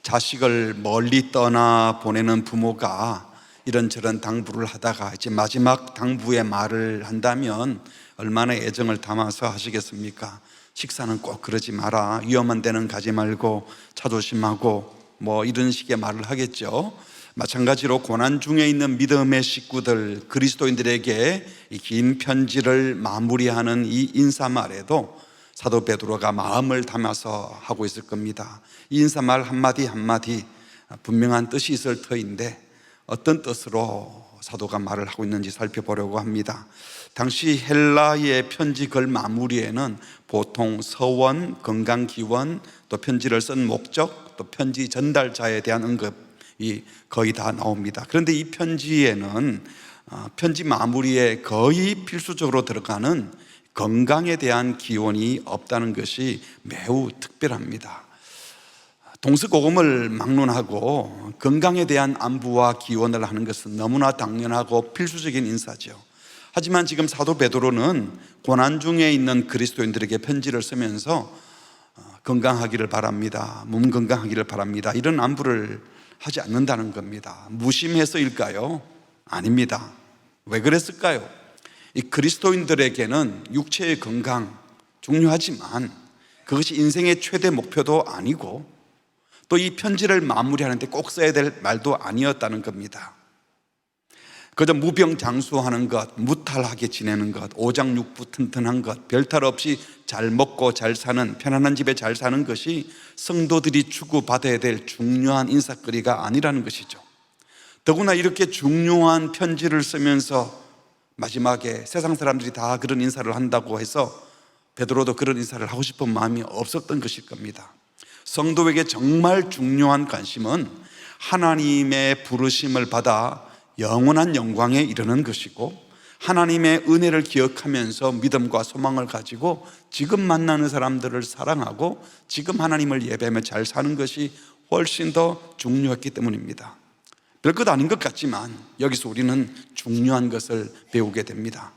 자식을 멀리 떠나 보내는 부모가 이런저런 당부를 하다가 이제 마지막 당부의 말을 한다면 얼마나 애정을 담아서 하시겠습니까? 식사는 꼭 그러지 마라, 위험한 데는 가지 말고 차 조심하고 뭐 이런 식의 말을 하겠죠. 마찬가지로 고난 중에 있는 믿음의 식구들, 그리스도인들에게 이 긴 편지를 마무리하는 이 인사말에도 사도 베드로가 마음을 담아서 하고 있을 겁니다. 이 인사말 한마디 한마디 분명한 뜻이 있을 터인데 어떤 뜻으로 사도가 말을 하고 있는지 살펴보려고 합니다. 당시 헬라의 편지 글 마무리에는 보통 서원, 건강기원, 또 편지를 쓴 목적, 또 편지 전달자에 대한 언급이 거의 다 나옵니다. 그런데 이 편지에는 편지 마무리에 거의 필수적으로 들어가는 건강에 대한 기원이 없다는 것이 매우 특별합니다. 동서고금을 막론하고 건강에 대한 안부와 기원을 하는 것은 너무나 당연하고 필수적인 인사죠. 하지만 지금 사도 베드로는 고난 중에 있는 그리스도인들에게 편지를 쓰면서 건강하기를 바랍니다, 몸 건강하기를 바랍니다, 이런 안부를 하지 않는다는 겁니다. 무심해서일까요? 아닙니다. 왜 그랬을까요? 이 그리스도인들에게는 육체의 건강 중요하지만 그것이 인생의 최대 목표도 아니고 또 이 편지를 마무리하는데 꼭 써야 될 말도 아니었다는 겁니다. 그저 무병장수하는 것, 무탈하게 지내는 것, 오장육부 튼튼한 것, 별탈 없이 잘 먹고 잘 사는, 편안한 집에 잘 사는 것이 성도들이 추구받아야 될 중요한 인사거리가 아니라는 것이죠. 더구나 이렇게 중요한 편지를 쓰면서 마지막에 세상 사람들이 다 그런 인사를 한다고 해서 베드로도 그런 인사를 하고 싶은 마음이 없었던 것일 겁니다. 성도에게 정말 중요한 관심은 하나님의 부르심을 받아 영원한 영광에 이르는 것이고, 하나님의 은혜를 기억하면서 믿음과 소망을 가지고 지금 만나는 사람들을 사랑하고 지금 하나님을 예배하며 잘 사는 것이 훨씬 더 중요했기 때문입니다. 별것 아닌 것 같지만 여기서 우리는 중요한 것을 배우게 됩니다.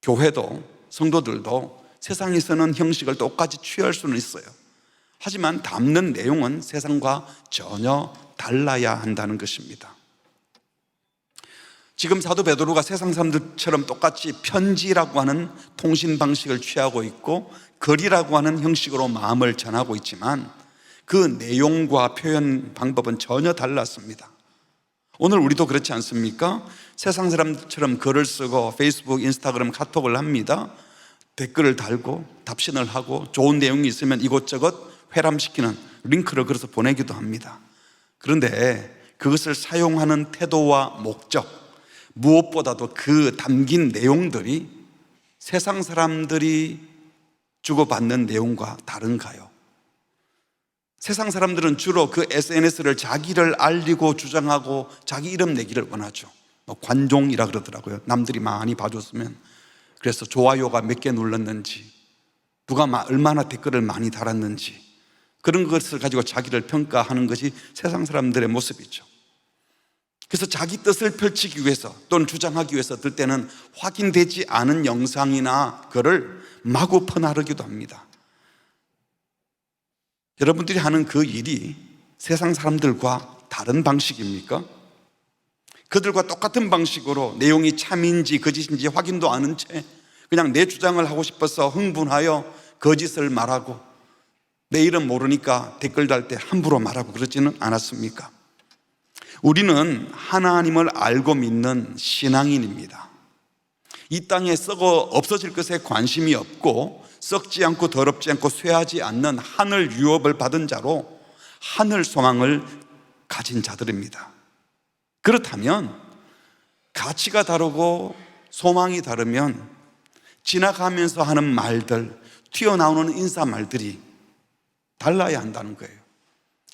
교회도 성도들도 세상에서는 형식을 똑같이 취할 수는 있어요. 하지만 담는 내용은 세상과 전혀 달라야 한다는 것입니다. 지금 사도 베드로가 세상 사람들처럼 똑같이 편지라고 하는 통신 방식을 취하고 있고 글이라고 하는 형식으로 마음을 전하고 있지만 그 내용과 표현 방법은 전혀 달랐습니다. 오늘 우리도 그렇지 않습니까? 세상 사람들처럼 글을 쓰고 페이스북, 인스타그램, 카톡을 합니다. 댓글을 달고 답신을 하고 좋은 내용이 있으면 이곳저곳 회람시키는 링크를 걸어서 보내기도 합니다. 그런데 그것을 사용하는 태도와 목적, 무엇보다도 그 담긴 내용들이 세상 사람들이 주고받는 내용과 다른가요? 세상 사람들은 주로 그 SNS를 자기를 알리고 주장하고 자기 이름 내기를 원하죠. 관종이라 그러더라고요. 남들이 많이 봐줬으면, 그래서 좋아요가 몇 개 눌렀는지, 누가 얼마나 댓글을 많이 달았는지, 그런 것을 가지고 자기를 평가하는 것이 세상 사람들의 모습이죠. 그래서 자기 뜻을 펼치기 위해서 또는 주장하기 위해서 어떨 때는 확인되지 않은 영상이나 글을 마구 퍼나르기도 합니다. 여러분들이 하는 그 일이 세상 사람들과 다른 방식입니까? 그들과 똑같은 방식으로 내용이 참인지 거짓인지 확인도 않은 채 그냥 내 주장을 하고 싶어서 흥분하여 거짓을 말하고 내 이름 모르니까 댓글 달 때 함부로 말하고 그러지는 않았습니까? 우리는 하나님을 알고 믿는 신앙인입니다. 이 땅에 썩어 없어질 것에 관심이 없고 썩지 않고 더럽지 않고 쇠하지 않는 하늘 유업을 받은 자로 하늘 소망을 가진 자들입니다. 그렇다면 가치가 다르고 소망이 다르면 지나가면서 하는 말들, 튀어나오는 인사말들이 달라야 한다는 거예요.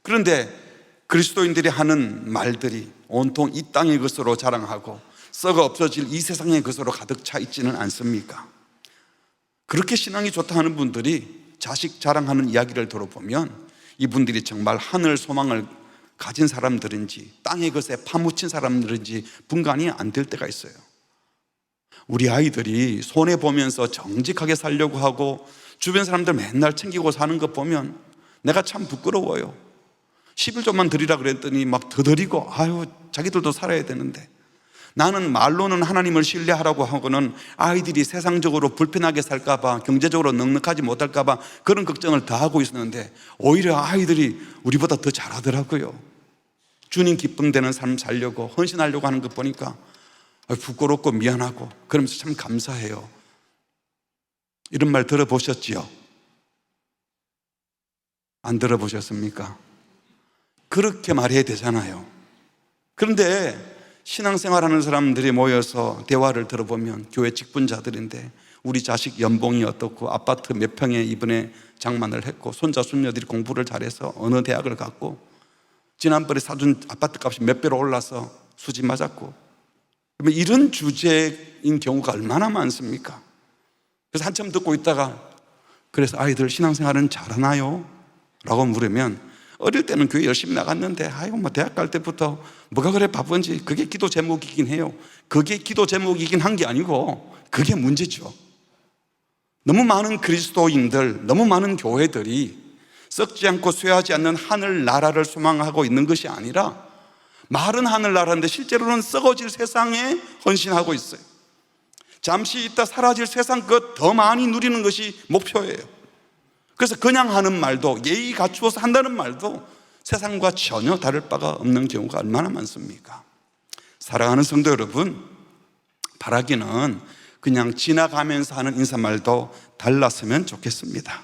그런데 그리스도인들이 하는 말들이 온통 이 땅의 것으로 자랑하고 썩어 없어질 이 세상의 것으로 가득 차 있지는 않습니까? 그렇게 신앙이 좋다 하는 분들이 자식 자랑하는 이야기를 들어보면 이분들이 정말 하늘 소망을 가진 사람들인지 땅의 것에 파묻힌 사람들인지 분간이 안 될 때가 있어요. 우리 아이들이 손해보면서 정직하게 살려고 하고 주변 사람들 맨날 챙기고 사는 것 보면 내가 참 부끄러워요. 11조만 드리라 그랬더니 막 더 드리고, 아유, 자기들도 살아야 되는데. 나는 말로는 하나님을 신뢰하라고 하고는 아이들이 세상적으로 불편하게 살까봐, 경제적으로 넉넉하지 못할까봐 그런 걱정을 다 하고 있었는데 오히려 아이들이 우리보다 더 잘하더라고요. 주님 기쁨 되는 삶 살려고 헌신하려고 하는 것 보니까 부끄럽고 미안하고 그러면서 참 감사해요. 이런 말 들어보셨지요? 안 들어보셨습니까? 그렇게 말해야 되잖아요. 그런데 신앙생활하는 사람들이 모여서 대화를 들어보면 교회 직분자들인데 우리 자식 연봉이 어떻고 아파트 몇 평에 이번에 장만을 했고 손자 손녀들이 공부를 잘해서 어느 대학을 갔고 지난번에 사준 아파트 값이 몇 배로 올라서 수지 맞았고, 이런 주제인 경우가 얼마나 많습니까? 그래서 한참 듣고 있다가 그래서 아이들 신앙생활은 잘하나요? 라고 물으면 어릴 때는 교회 열심히 나갔는데 아이고 뭐 대학 갈 때부터 뭐가 그래 바쁜지, 그게 기도 제목이긴 해요. 그게 기도 제목이긴 한 게 아니고 그게 문제죠. 너무 많은 그리스도인들, 너무 많은 교회들이 썩지 않고 쇠하지 않는 하늘나라를 소망하고 있는 것이 아니라 말은 하늘나라인데 실제로는 썩어질 세상에 헌신하고 있어요. 잠시 있다 사라질 세상 것 더 많이 누리는 것이 목표예요. 그래서 그냥 하는 말도, 예의 갖추어서 한다는 말도 세상과 전혀 다를 바가 없는 경우가 얼마나 많습니까? 사랑하는 성도 여러분, 바라기는 그냥 지나가면서 하는 인사말도 달랐으면 좋겠습니다.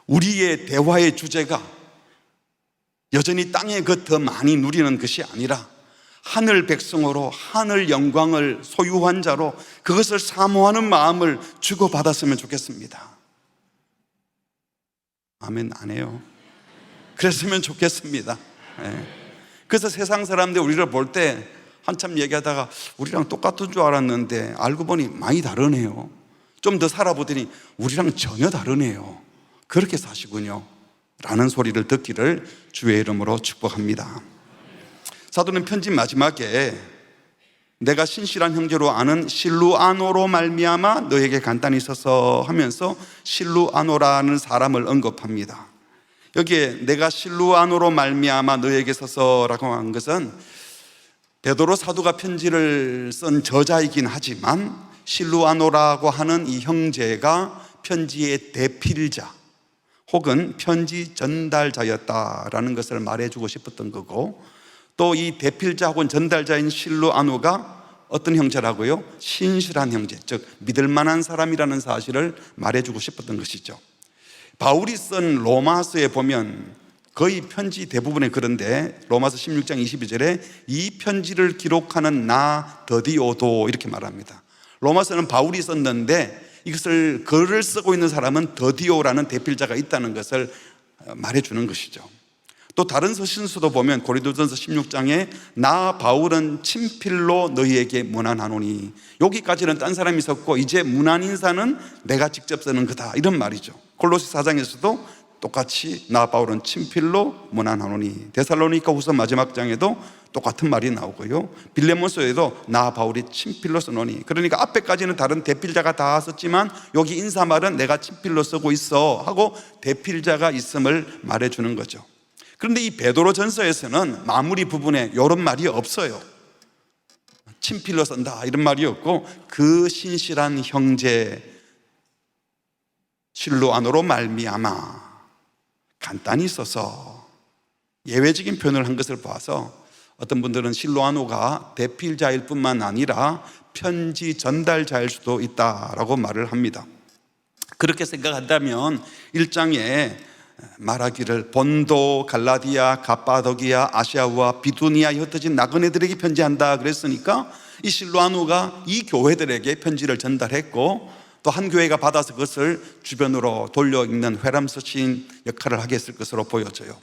우리의 대화의 주제가 여전히 땅의 것 더 많이 누리는 것이 아니라 하늘 백성으로 하늘 영광을 소유한 자로 그것을 사모하는 마음을 주고받았으면 좋겠습니다. 아멘 안 해요? 그랬으면 좋겠습니다. 네. 그래서 세상 사람들 우리를 볼 때 한참 얘기하다가 우리랑 똑같은 줄 알았는데 알고 보니 많이 다르네요. 좀 더 살아보더니 우리랑 전혀 다르네요. 그렇게 사시군요 라는 소리를 듣기를 주의 이름으로 축복합니다. 사도는 편지 마지막에 내가 신실한 형제로 아는 실루아노로 말미암아 너에게 간단히 써서 하면서 실루아노라는 사람을 언급합니다. 여기에 내가 실루아노로 말미암아 너에게 써서라고 한 것은 베드로 사도가 편지를 쓴 저자이긴 하지만 실루아노라고 하는 이 형제가 편지의 대필자 혹은 편지 전달자였다라는 것을 말해주고 싶었던 거고, 또 이 대필자 혹은 전달자인 실루아노가 어떤 형제라고요? 신실한 형제, 즉 믿을 만한 사람이라는 사실을 말해주고 싶었던 것이죠. 바울이 쓴 로마서에 보면 거의 편지 대부분에 그런데 로마서 16장 22절에 이 편지를 기록하는 나 더디오도 이렇게 말합니다. 로마서는 바울이 썼는데 이것을 글을 쓰고 있는 사람은 더디오라는 대필자가 있다는 것을 말해주는 것이죠. 또 다른 서신서도 보면 고린도전서 16장에 나 바울은 친필로 너희에게 문안하노니, 여기까지는 딴 사람이 썼고 이제 문안 인사는 내가 직접 쓰는 거다 이런 말이죠. 골로새 4장에서도 똑같이 나 바울은 친필로 문안하노니, 데살로니가 후서 마지막 장에도 똑같은 말이 나오고요, 빌레몬서에도 나 바울이 친필로 쓰노니, 그러니까 앞에까지는 다른 대필자가 다 썼지만 여기 인사말은 내가 친필로 쓰고 있어 하고 대필자가 있음을 말해주는 거죠. 그런데 이 베드로 전서에서는 마무리 부분에 이런 말이 없어요. 친필로 쓴다 이런 말이 없고 그 신실한 형제 실루아노로 말미암아 간단히 써서 예외적인 표현을 한 것을 봐서 어떤 분들은 실루아노가 대필자일 뿐만 아니라 편지 전달자일 수도 있다라고 말을 합니다. 그렇게 생각한다면 1장에 말하기를 본도, 갈라디아, 갑바도기아, 아시아와 비두니아에 흩어진 나그네들에게 편지한다 그랬으니까 이 실루아노가 이 교회들에게 편지를 전달했고 또 한 교회가 받아서 그것을 주변으로 돌려 읽는 회람서신 역할을 하게 했을 것으로 보여져요.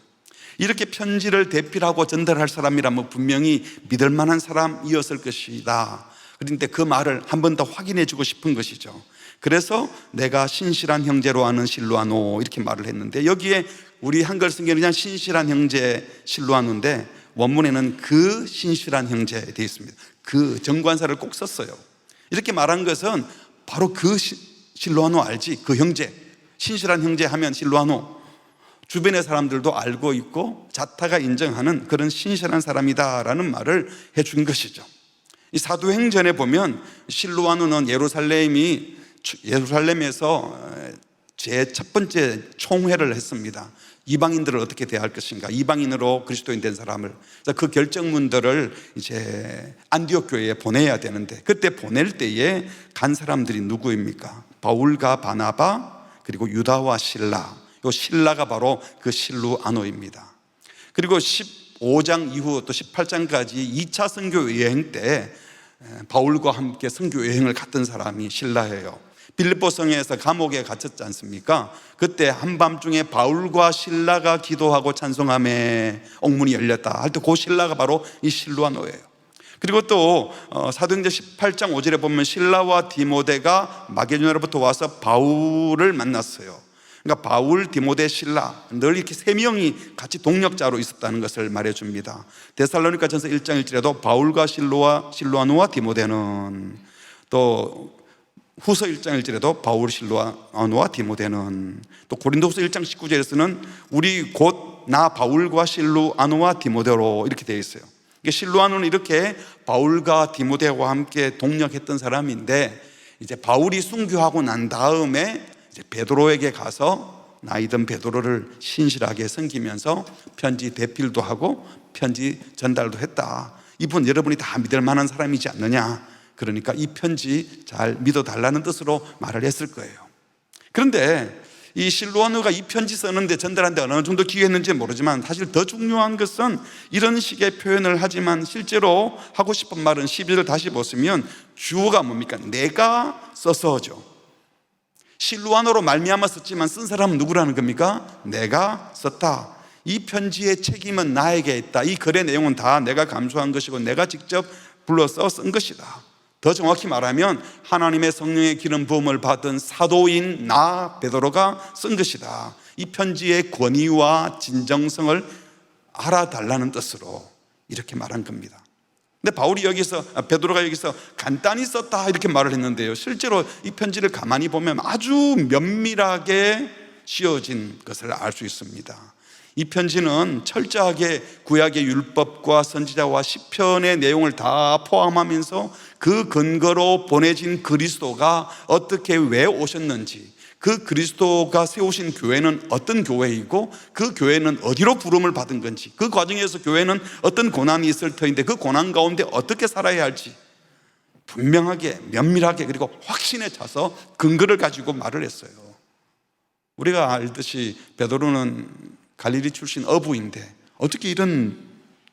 이렇게 편지를 대필하고 전달할 사람이라면 분명히 믿을 만한 사람이었을 것이다. 그런데 그 말을 한 번 더 확인해 주고 싶은 것이죠. 그래서 내가 신실한 형제로 아는 실루아노 이렇게 말을 했는데, 여기에 우리 한글 성경에 그냥 신실한 형제 실루아노인데 원문에는 그 신실한 형제 되어 있습니다. 그 정관사를 꼭 썼어요. 이렇게 말한 것은 바로 그 실루아노 알지? 그 형제, 신실한 형제 하면 실루아노. 주변의 사람들도 알고 있고 자타가 인정하는 그런 신실한 사람이다라는 말을 해준 것이죠. 이 사도행전에 보면 실로아누는 예루살렘에서 제 첫 번째 총회를 했습니다. 이방인들을 어떻게 대할 것인가, 이방인으로 그리스도인 된 사람을. 그 결정문들을 이제 안디옥 교회에 보내야 되는데, 그때 보낼 때에 간 사람들이 누구입니까? 바울과 바나바, 그리고 유다와 실라. 이 실라가 바로 그 실루아노입니다. 그리고 15장 이후 또 18장까지 2차 선교 여행 때 바울과 함께 선교 여행을 갔던 사람이 실라예요. 빌립보 성에서 감옥에 갇혔지 않습니까? 그때 한밤중에 바울과 실라가 기도하고 찬송함에 옥문이 열렸다 할 때 그 실라가 바로 이 실루아노예요. 그리고 또 사도행전 18장 5절에 보면 실라와 디모데가 마게도냐로부터 와서 바울을 만났어요. 그러니까 바울, 디모데, 실라 늘 이렇게 세 명이 같이 동력자로 있었다는 것을 말해줍니다. 데살로니가전서 1장 1절에도 바울과 실루아노와 디모데는, 또 후서 1장 1절에도 바울, 실루아노와 디모데는, 또 고린도후서 1장 19절에서는 우리 곧 나 바울과 실루아노와 디모데로 이렇게 되어 있어요. 실루아노는 이렇게 바울과 디모데와 함께 동력했던 사람인데, 이제 바울이 순교하고 난 다음에 이제 베드로에게 가서 나이든 베드로를 신실하게 섬기면서 편지 대필도 하고 편지 전달도 했다. 이분 여러분이 다 믿을 만한 사람이지 않느냐, 그러니까 이 편지 잘 믿어달라는 뜻으로 말을 했을 거예요. 그런데 이 실루아노가 이 편지 쓰는데, 전달하는데 어느 정도 기여했는지 모르지만, 사실 더 중요한 것은 이런 식의 표현을 하지만 실제로 하고 싶은 말은 12절 다시 보시면 주어가 뭡니까? 내가 써서죠. 실루아노로 말미암아 썼지만 쓴 사람은 누구라는 겁니까? 내가 썼다. 이 편지의 책임은 나에게 있다. 이 글의 내용은 다 내가 감수한 것이고 내가 직접 불러서 쓴 것이다. 더 정확히 말하면 하나님의 성령의 기름 부음을 받은 사도인 나 베드로가 쓴 것이다. 이 편지의 권위와 진정성을 알아달라는 뜻으로 이렇게 말한 겁니다. 근데 베드로가 여기서 간단히 썼다 이렇게 말을 했는데요, 실제로 이 편지를 가만히 보면 아주 면밀하게 씌워진 것을 알 수 있습니다. 이 편지는 철저하게 구약의 율법과 선지자와 시편의 내용을 다 포함하면서 그 근거로 보내진 그리스도가 어떻게 왜 오셨는지, 그 그리스도가 세우신 교회는 어떤 교회이고 그 교회는 어디로 부름을 받은 건지, 그 과정에서 교회는 어떤 고난이 있을 터인데 그 고난 가운데 어떻게 살아야 할지 분명하게 면밀하게 그리고 확신에 차서 근거를 가지고 말을 했어요. 우리가 알듯이 베드로는 갈릴리 출신 어부인데 어떻게 이런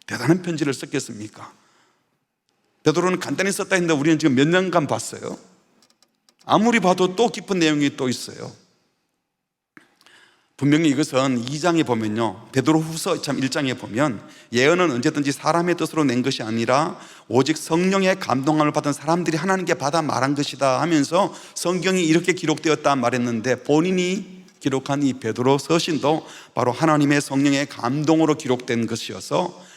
대단한 편지를 썼겠습니까? 베드로는 간단히 썼다 했는데 우리는 지금 몇 년간 봤어요. 아무리 봐도 또 깊은 내용이 또 있어요. 분명히 이것은 2장에 보면요, 베드로 후서 1장에 보면 예언은 언제든지 사람의 뜻으로 낸 것이 아니라 오직 성령의 감동함을 받은 사람들이 하나님께 받아 말한 것이다 하면서 성경이 이렇게 기록되었다 말했는데, 본인이 기록한 이 베드로 서신도 바로 하나님의 성령의 감동으로 기록된 것이어서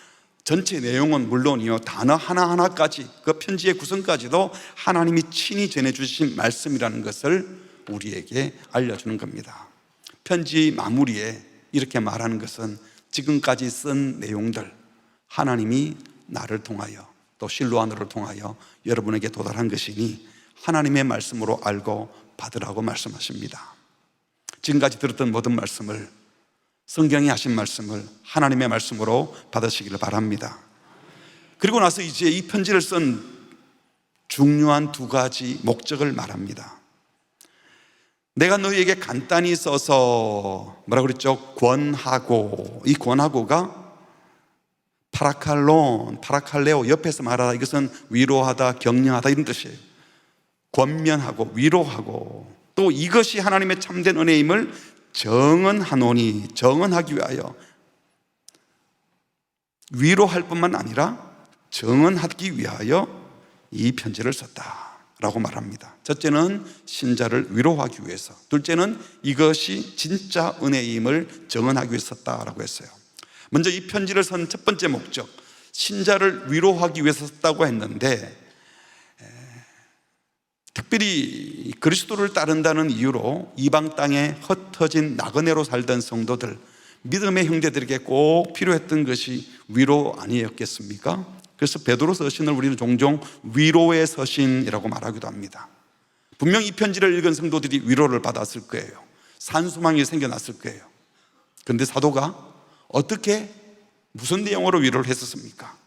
전체 내용은 물론이요, 단어 하나하나까지 그 편지의 구성까지도 하나님이 친히 전해주신 말씀이라는 것을 우리에게 알려주는 겁니다. 편지 마무리에 이렇게 말하는 것은 지금까지 쓴 내용들 하나님이 나를 통하여 또 실루아노를 통하여 여러분에게 도달한 것이니 하나님의 말씀으로 알고 받으라고 말씀하십니다. 지금까지 들었던 모든 말씀을, 성경이 하신 말씀을 하나님의 말씀으로 받으시기를 바랍니다. 그리고 나서 이제 이 편지를 쓴 중요한 두 가지 목적을 말합니다. 내가 너희에게 간단히 써서 뭐라고 그랬죠? 권하고, 이 권하고가 파라칼레오, 옆에서 말하다, 이것은 위로하다, 격려하다 이런 뜻이에요. 권면하고 위로하고, 또 이것이 하나님의 참된 은혜임을 정언하노니, 정언하기 위하여, 위로할 뿐만 아니라 정언하기 위하여 이 편지를 썼다라고 말합니다. 첫째는 신자를 위로하기 위해서, 둘째는 이것이 진짜 은혜임을 정언하기 위해서 썼다라고 했어요. 먼저 이 편지를 쓴 첫 번째 목적, 신자를 위로하기 위해서 썼다고 했는데, 특별히 그리스도를 따른다는 이유로 이방 땅에 흩어진 나그네로 살던 성도들, 믿음의 형제들에게 꼭 필요했던 것이 위로 아니었겠습니까? 그래서 베드로 서신을 우리는 종종 위로의 서신이라고 말하기도 합니다. 분명 이 편지를 읽은 성도들이 위로를 받았을 거예요. 산소망이 생겨났을 거예요. 그런데 사도가 어떻게 무슨 내용으로 위로를 했었습니까?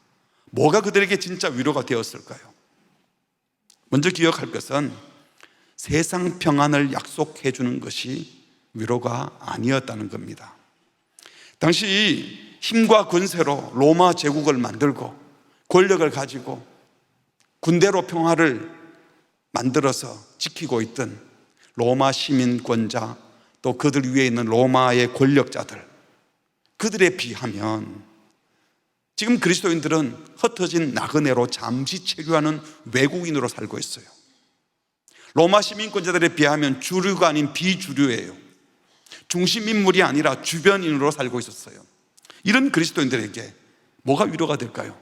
뭐가 그들에게 진짜 위로가 되었을까요? 먼저 기억할 것은 세상 평안을 약속해 주는 것이 위로가 아니었다는 겁니다. 당시 힘과 권세로 로마 제국을 만들고 권력을 가지고 군대로 평화를 만들어서 지키고 있던 로마 시민권자, 또 그들 위에 있는 로마의 권력자들, 그들에 비하면 지금 그리스도인들은 흩어진 나그네로 잠시 체류하는 외국인으로 살고 있어요. 로마 시민권자들에 비하면 주류가 아닌 비주류예요. 중심 인물이 아니라 주변인으로 살고 있었어요. 이런 그리스도인들에게 뭐가 위로가 될까요?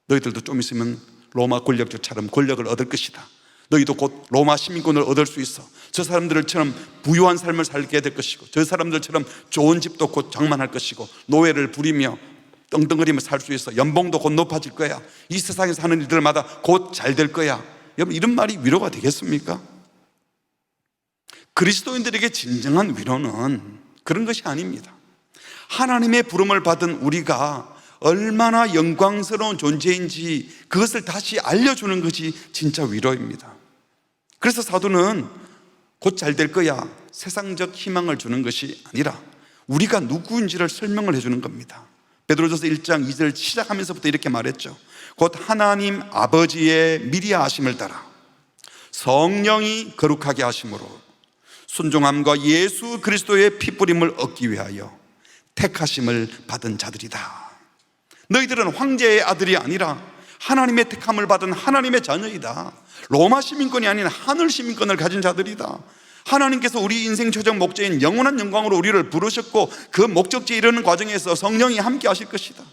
너희들도 좀 있으면 로마 권력자처럼 권력을 얻을 것이다. 너희도 곧 로마 시민권을 얻을 수 있어. 저 사람들처럼 부유한 삶을 살게 될 것이고, 저 사람들처럼 좋은 집도 곧 장만할 것이고, 노예를 부리며 떵떵거리며 살 수 있어. 연봉도 곧 높아질 거야. 이 세상에 사는 일들마다 곧 잘 될 거야. 여러분, 이런 말이 위로가 되겠습니까? 그리스도인들에게 진정한 위로는 그런 것이 아닙니다. 하나님의 부름을 받은 우리가 얼마나 영광스러운 존재인지 그것을 다시 알려주는 것이 진짜 위로입니다. 그래서 사도는 곧 잘 될 거야, 세상적 희망을 주는 것이 아니라 우리가 누구인지를 설명을 해주는 겁니다. 베드로전서 1장 2절 시작하면서부터 이렇게 말했죠. 곧 하나님 아버지의 미리 아심을 따라 성령이 거룩하게 하심으로 순종함과 예수 그리스도의 피뿌림을 얻기 위하여 택하심을 받은 자들이다. 너희들은 황제의 아들이 아니라 하나님의 택함을 받은 하나님의 자녀이다. 로마 시민권이 아닌 하늘 시민권을 가진 자들이다. 하나님께서 우리 인생 최종 목적인 영원한 영광으로 우리를 부르셨고, 그 목적지에 이르는 과정에서 성령이 함께 하실 것이다.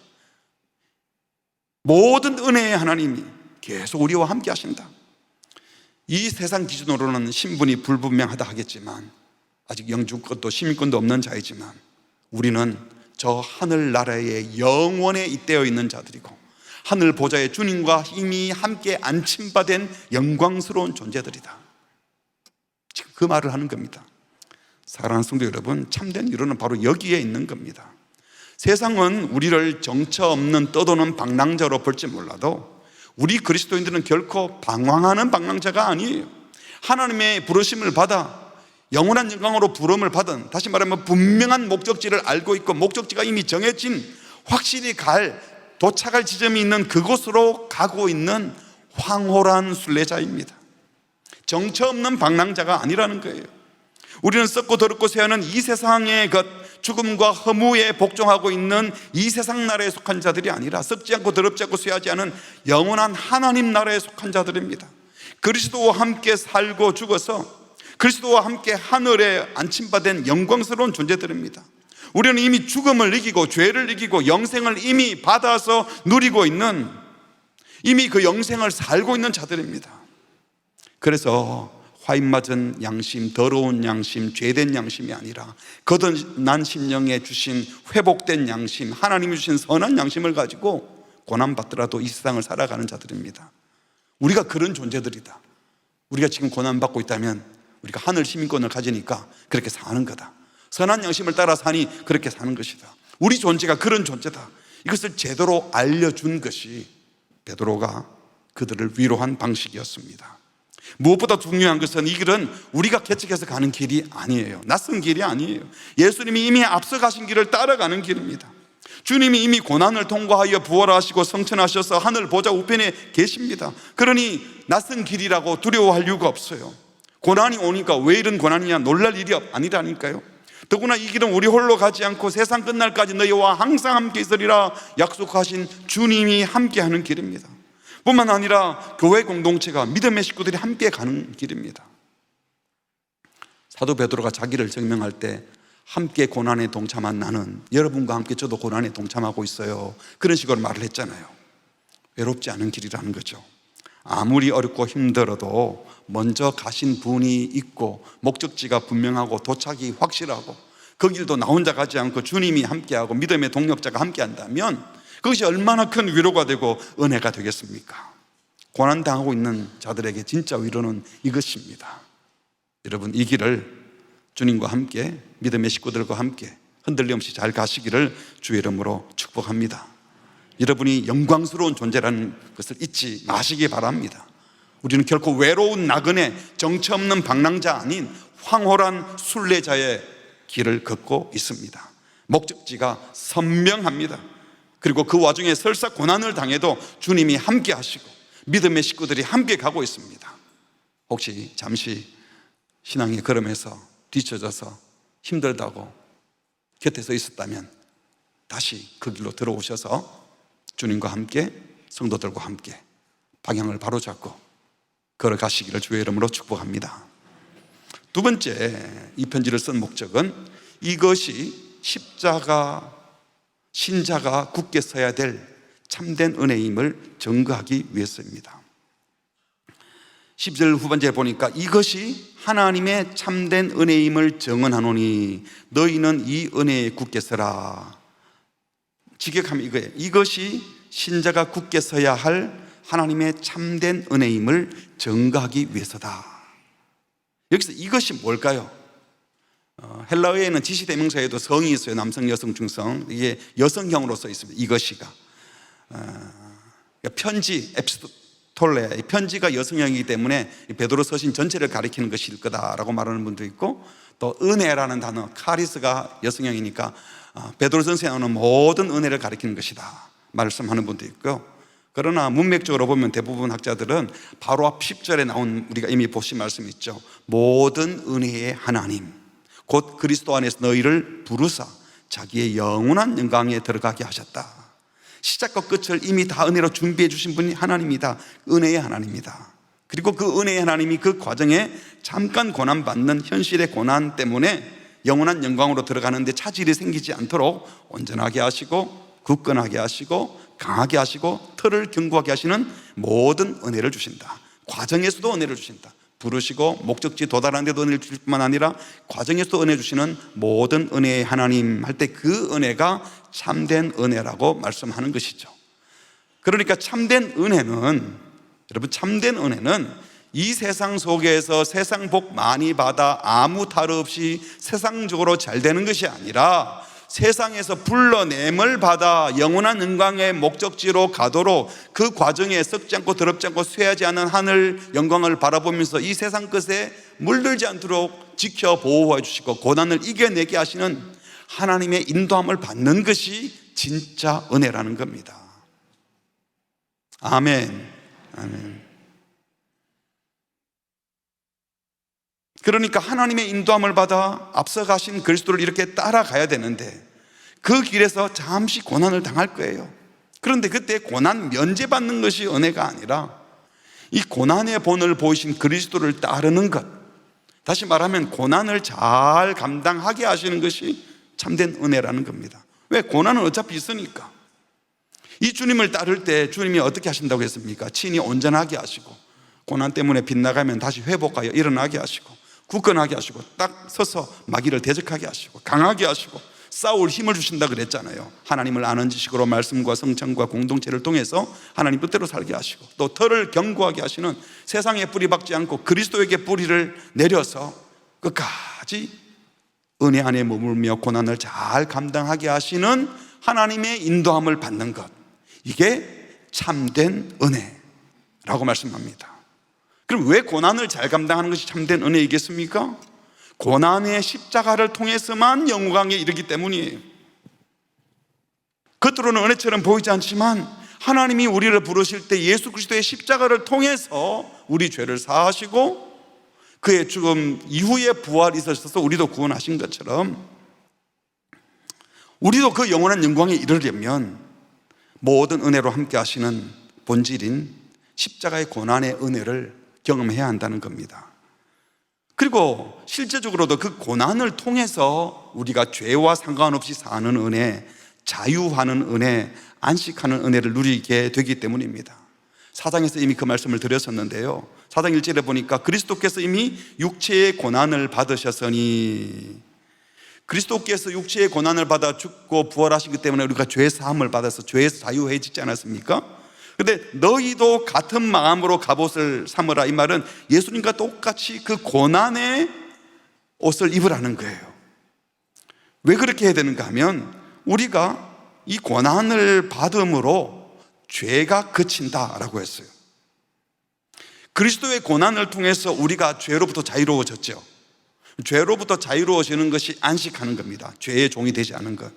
모든 은혜의 하나님이 계속 우리와 함께 하신다. 이 세상 기준으로는 신분이 불분명하다 하겠지만, 아직 영주권도 시민권도 없는 자이지만 우리는 저 하늘나라의 영원에 잇대어 있는 자들이고, 하늘 보좌의 주님과 이미 함께 안침받은 영광스러운 존재들이다. 지금 그 말을 하는 겁니다. 사랑하는 성도 여러분, 참된 위로는 바로 여기에 있는 겁니다. 세상은 우리를 정처 없는 떠도는 방랑자로 볼지 몰라도 우리 그리스도인들은 결코 방황하는 방랑자가 아니에요. 하나님의 부르심을 받아 영원한 영광으로 부름을 받은, 다시 말하면 분명한 목적지를 알고 있고 목적지가 이미 정해진, 확실히 도착할 지점이 있는 그곳으로 가고 있는 황홀한 순례자입니다. 정처 없는 방랑자가 아니라는 거예요. 우리는 썩고 더럽고 쇠하는 이 세상의 것, 죽음과 허무에 복종하고 있는 이 세상 나라에 속한 자들이 아니라 썩지 않고 더럽지 않고 쇠하지 않은 영원한 하나님 나라에 속한 자들입니다. 그리스도와 함께 살고 죽어서 그리스도와 함께 하늘에 안침받은 영광스러운 존재들입니다. 우리는 이미 죽음을 이기고 죄를 이기고 영생을 이미 받아서 누리고 있는, 이미 그 영생을 살고 있는 자들입니다. 그래서 화인 맞은 양심, 더러운 양심, 죄된 양심이 아니라 거듭난 심령에 주신 회복된 양심, 하나님이 주신 선한 양심을 가지고 고난받더라도 이 세상을 살아가는 자들입니다. 우리가 그런 존재들이다. 우리가 지금 고난받고 있다면 우리가 하늘 시민권을 가지니까 그렇게 사는 거다. 선한 양심을 따라 사니 그렇게 사는 것이다. 우리 존재가 그런 존재다. 이것을 제대로 알려준 것이 베드로가 그들을 위로한 방식이었습니다. 무엇보다 중요한 것은 이 길은 우리가 개척해서 가는 길이 아니에요. 낯선 길이 아니에요. 예수님이 이미 앞서가신 길을 따라가는 길입니다. 주님이 이미 고난을 통과하여 부활하시고 성천하셔서 하늘 보좌 우편에 계십니다. 그러니 낯선 길이라고 두려워할 이유가 없어요. 고난이 오니까 왜 이런 고난이냐 놀랄 일이 아니라니까요. 더구나 이 길은 우리 홀로 가지 않고 세상 끝날까지 너희와 항상 함께 있으리라 약속하신 주님이 함께하는 길입니다. 뿐만 아니라 교회 공동체가, 믿음의 식구들이 함께 가는 길입니다. 사도 베드로가 자기를 증명할 때 함께 고난에 동참한 나는 여러분과 함께 저도 고난에 동참하고 있어요, 그런 식으로 말을 했잖아요. 외롭지 않은 길이라는 거죠. 아무리 어렵고 힘들어도 먼저 가신 분이 있고 목적지가 분명하고 도착이 확실하고 그 길도 나 혼자 가지 않고 주님이 함께하고 믿음의 동력자가 함께한다면 그것이 얼마나 큰 위로가 되고 은혜가 되겠습니까? 고난당하고 있는 자들에게 진짜 위로는 이것입니다. 여러분, 이 길을 주님과 함께, 믿음의 식구들과 함께 흔들림 없이 잘 가시기를 주의 이름으로 축복합니다. 여러분이 영광스러운 존재라는 것을 잊지 마시기 바랍니다. 우리는 결코 외로운 나그네, 정처 없는 방랑자 아닌 황홀한 순례자의 길을 걷고 있습니다. 목적지가 선명합니다. 그리고 그 와중에 설사 고난을 당해도 주님이 함께 하시고 믿음의 식구들이 함께 가고 있습니다. 혹시 잠시 신앙의 걸음에서 뒤처져서 힘들다고 곁에 서 있었다면 다시 그 길로 들어오셔서 주님과 함께, 성도들과 함께 방향을 바로잡고 걸어가시기를 주의 이름으로 축복합니다. 두 번째, 이 편지를 쓴 목적은 이것이 십자가 신자가 굳게 서야 될 참된 은혜임을 증거하기 위해서입니다. 10절 후반절에 보니까 이것이 하나님의 참된 은혜임을 증언하노니 너희는 이 은혜에 굳게 서라. 직역하면 이거예요. 이것이 신자가 굳게 서야 할 하나님의 참된 은혜임을 증거하기 위해서다. 여기서 이것이 뭘까요? 헬라어에는 지시대명사에도 성이 있어요. 남성, 여성, 중성. 이게 여성형으로 써 있습니다. 이것이가 편지, 에피스톨레, 편지가 여성형이기 때문에 베드로 서신 전체를 가리키는 것일 거다라고 말하는 분도 있고, 또 은혜라는 단어, 카리스가 여성형이니까 베드로 전서에 나오는 모든 은혜를 가리키는 것이다 말씀하는 분도 있고요. 그러나 문맥적으로 보면 대부분 학자들은 바로 앞 10절에 나온, 우리가 이미 보신 말씀 있죠. 모든 은혜의 하나님 곧 그리스도 안에서 너희를 부르사 자기의 영원한 영광에 들어가게 하셨다. 시작과 끝을 이미 다 은혜로 준비해 주신 분이 하나님이다. 은혜의 하나님이다. 그리고 그 은혜의 하나님이 그 과정에 잠깐 고난받는 현실의 고난 때문에 영원한 영광으로 들어가는데 차질이 생기지 않도록 온전하게 하시고 굳건하게 하시고 강하게 하시고 틀을 견고하게 하시는 모든 은혜를 주신다. 과정에서도 은혜를 주신다. 부르시고 목적지 도달하는 데도 은혜를 주실 뿐만 아니라 과정에서도 은혜 주시는 모든 은혜의 하나님 할 때 그 은혜가 참된 은혜라고 말씀하는 것이죠. 그러니까 참된 은혜는, 여러분, 참된 은혜는 이 세상 속에서 세상 복 많이 받아 아무 탈 없이 세상적으로 잘 되는 것이 아니라 세상에서 불러냄을 받아 영원한 영광의 목적지로 가도록 그 과정에 썩지 않고 더럽지 않고 쇠하지 않은 하늘 영광을 바라보면서 이 세상 것에 물들지 않도록 지켜 보호해 주시고 고난을 이겨내게 하시는 하나님의 인도함을 받는 것이 진짜 은혜라는 겁니다. 아멘. 아멘. 그러니까 하나님의 인도함을 받아 앞서가신 그리스도를 이렇게 따라가야 되는데 그 길에서 잠시 고난을 당할 거예요. 그런데 그때 고난 면제받는 것이 은혜가 아니라 이 고난의 본을 보이신 그리스도를 따르는 것, 다시 말하면 고난을 잘 감당하게 하시는 것이 참된 은혜라는 겁니다. 왜? 고난은 어차피 있으니까. 이 주님을 따를 때 주님이 어떻게 하신다고 했습니까? 친히 온전하게 하시고 고난 때문에 빗나가면 다시 회복하여 일어나게 하시고 굳건하게 하시고 딱 서서 마귀를 대적하게 하시고 강하게 하시고 싸울 힘을 주신다 그랬잖아요. 하나님을 아는 지식으로 말씀과 성찬과 공동체를 통해서 하나님 뜻대로 살게 하시고 또 털을 견고하게 하시는, 세상에 뿌리 박지 않고 그리스도에게 뿌리를 내려서 끝까지 은혜 안에 머물며 고난을 잘 감당하게 하시는 하나님의 인도함을 받는 것, 이게 참된 은혜라고 말씀합니다. 그럼 왜 고난을 잘 감당하는 것이 참된 은혜이겠습니까? 고난의 십자가를 통해서만 영광에 이르기 때문이에요. 겉으로는 은혜처럼 보이지 않지만 하나님이 우리를 부르실 때 예수 그리스도의 십자가를 통해서 우리 죄를 사하시고 그의 죽음 이후에 부활이 있어서 우리도 구원하신 것처럼 우리도 그 영원한 영광에 이르려면 모든 은혜로 함께 하시는 본질인 십자가의 고난의 은혜를 경험해야 한다는 겁니다. 그리고 실제적으로도 그 고난을 통해서 우리가 죄와 상관없이 사는 은혜, 자유하는 은혜, 안식하는 은혜를 누리게 되기 때문입니다. 4장에서 이미 그 말씀을 드렸었는데요, 4장 1절에 보니까 그리스도께서 이미 육체의 고난을 받으셨으니 그리스도께서 육체의 고난을 받아 죽고 부활하시기 때문에 우리가 죄 사함을 받아서 죄에서 자유해지지 않았습니까? 그런데 너희도 같은 마음으로 갑옷을 삼으라, 이 말은 예수님과 똑같이 그 고난의 옷을 입으라는 거예요. 왜 그렇게 해야 되는가 하면 우리가 이 고난을 받음으로 죄가 그친다라고 했어요. 그리스도의 고난을 통해서 우리가 죄로부터 자유로워졌죠. 죄로부터 자유로워지는 것이 안식하는 겁니다. 죄의 종이 되지 않은 것.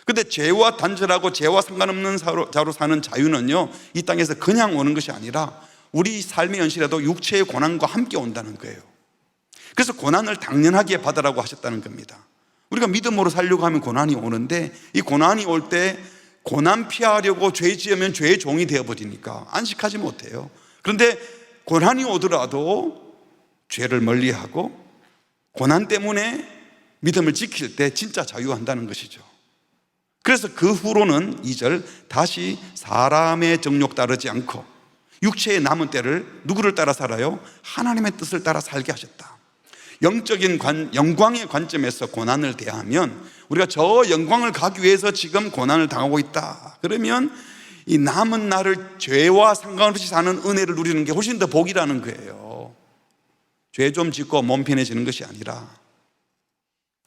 근데 죄와 단절하고 죄와 상관없는 자로 사는 자유는요, 이 땅에서 그냥 오는 것이 아니라 우리 삶의 현실에도 육체의 고난과 함께 온다는 거예요. 그래서 고난을 당연하게 받으라고 하셨다는 겁니다. 우리가 믿음으로 살려고 하면 고난이 오는데, 이 고난이 올 때 고난 피하려고 죄 지으면 죄의 종이 되어버리니까 안식하지 못해요. 그런데 고난이 오더라도 죄를 멀리하고 고난 때문에 믿음을 지킬 때 진짜 자유한다는 것이죠. 그래서 그 후로는 2절, 다시 사람의 정욕 따르지 않고 육체의 남은 때를 누구를 따라 살아요? 하나님의 뜻을 따라 살게 하셨다. 영적인 영광의 관점에서 고난을 대하면 우리가 저 영광을 가기 위해서 지금 고난을 당하고 있다, 그러면 이 남은 날을 죄와 상관없이 사는 은혜를 누리는 게 훨씬 더 복이라는 거예요. 죄 좀 짓고 몸 편해지는 것이 아니라,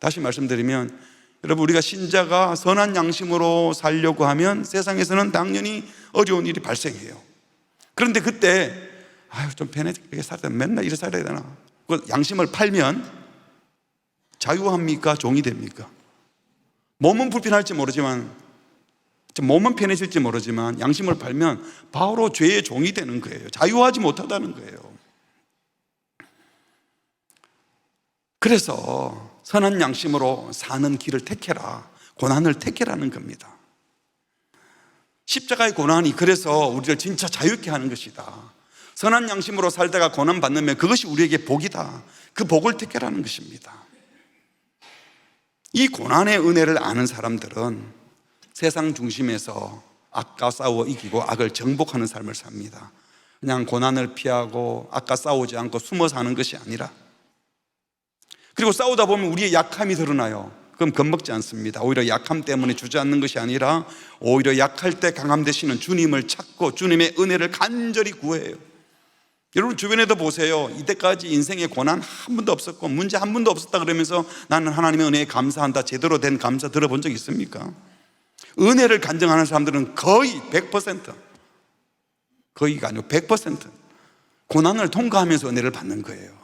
다시 말씀드리면 여러분, 우리가 신자가 선한 양심으로 살려고 하면 세상에서는 당연히 어려운 일이 발생해요. 그런데 그때 좀 편해지게 살다 맨날 이래 살아야 되나? 그 양심을 팔면 자유합니까? 종이 됩니까? 몸은 불편할지 모르지만, 몸은 편해질지 모르지만 양심을 팔면 바로 죄의 종이 되는 거예요. 자유하지 못하다는 거예요. 그래서 선한 양심으로 사는 길을 택해라, 고난을 택해라는 겁니다. 십자가의 고난이 그래서 우리를 진짜 자유케 하는 것이다. 선한 양심으로 살다가 고난 받으면 그것이 우리에게 복이다. 그 복을 택해라는 것입니다. 이 고난의 은혜를 아는 사람들은 세상 중심에서 악과 싸워 이기고 악을 정복하는 삶을 삽니다. 그냥 고난을 피하고 악과 싸우지 않고 숨어 사는 것이 아니라, 그리고 싸우다 보면 우리의 약함이 드러나요. 그럼 겁먹지 않습니다. 오히려 약함 때문에 주저앉는 것이 아니라 오히려 약할 때 강함 되시는 주님을 찾고 주님의 은혜를 간절히 구해요. 여러분 주변에도 보세요. 이때까지 인생에 고난 한 번도 없었고 문제 한 번도 없었다 그러면서 나는 하나님의 은혜에 감사한다, 제대로 된 감사 들어본 적 있습니까? 은혜를 간증하는 사람들은 거의 100%, 거의가 아니고 100% 고난을 통과하면서 은혜를 받는 거예요.